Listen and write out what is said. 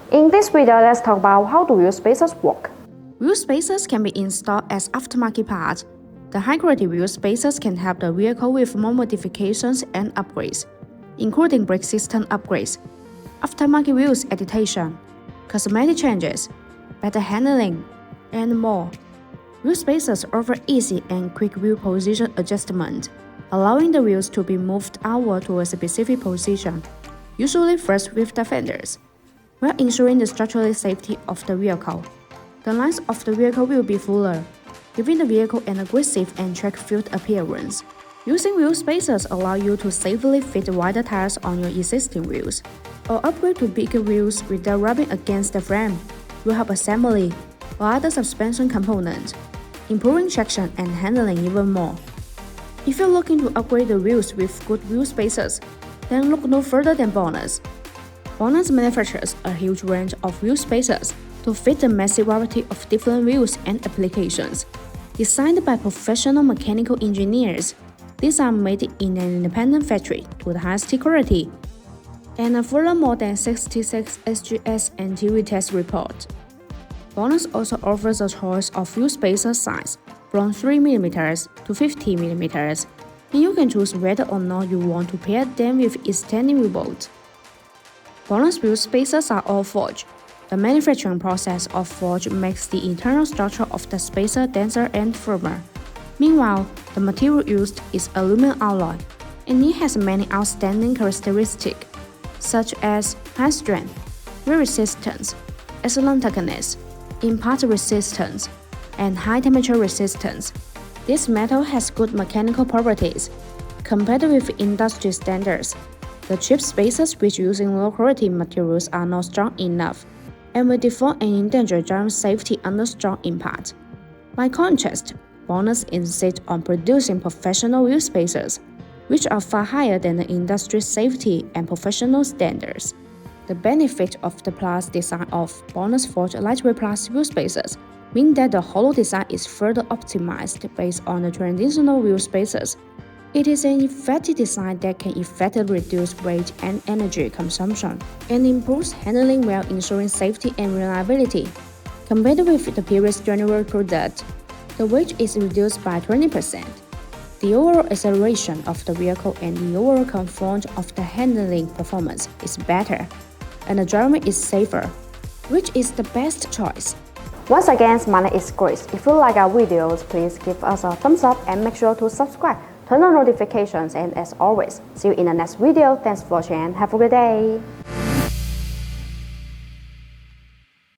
In this video, let's talk about how do wheel spacers work. Wheel spacers can be installed as aftermarket parts. The high-quality wheel spacers can help the vehicle with more modifications and upgrades, including brake system upgrades, aftermarket wheels adaptation, cosmetic changes, better handling, and more. Wheel spacers offer easy and quick wheel position adjustment, allowing the wheels to be moved outward to a specific position, usually first with the fenders, while ensuring the structural safety of the vehicle. The lines of the vehicle will be fuller, giving the vehicle an aggressive and track-filled appearance. Using wheel spacers allow you to safely fit wider tires on your existing wheels, or upgrade to bigger wheels without rubbing against the frame, will help assembly or other suspension components, improving traction and handling even more. If you're looking to upgrade the wheels with good wheel spacers, then look no further than BONOSS. BONOSS manufactures a huge range of wheel spacers to fit the massive variety of different wheels and applications. Designed by professional mechanical engineers, these are made in an independent factory to the highest quality, and follow more than 66 SGS and TV test report. BONOSS also offers a choice of wheel spacer size from 3mm to 50mm, and you can choose whether or not you want to pair them with extending wheel bolts. BONOSS wheel spacers are all forged. The manufacturing process of forge makes the internal structure of the spacer denser and firmer. Meanwhile, the material used is aluminum alloy, and it has many outstanding characteristics, such as high strength, wear resistance, excellent thickness, impact resistance, and high temperature resistance. This metal has good mechanical properties. Compared with industry standards, the cheap spacers which using low-quality materials are not strong enough and will deform and endanger driving safety under strong impact. By contrast, BONOSS insists on producing professional wheel spacers, which are far higher than the industry safety and professional standards. The benefit of the plus design of BONOSS forged lightweight plus wheel spacers mean that the hollow design is further optimized based on the traditional wheel spacers. It is an effective design that can effectively reduce weight and energy consumption, and improves handling while ensuring safety and reliability. Compared with the previous general product, the weight is reduced by 20%. The overall acceleration of the vehicle and the overall comfort of the handling performance is better, and the driving is safer, which is the best choice. Once again, my name is Grace. If you like our videos, please give us a thumbs up and make sure to subscribe, turn on notifications, and as always, see you in the next video. Thanks for watching and have a good day.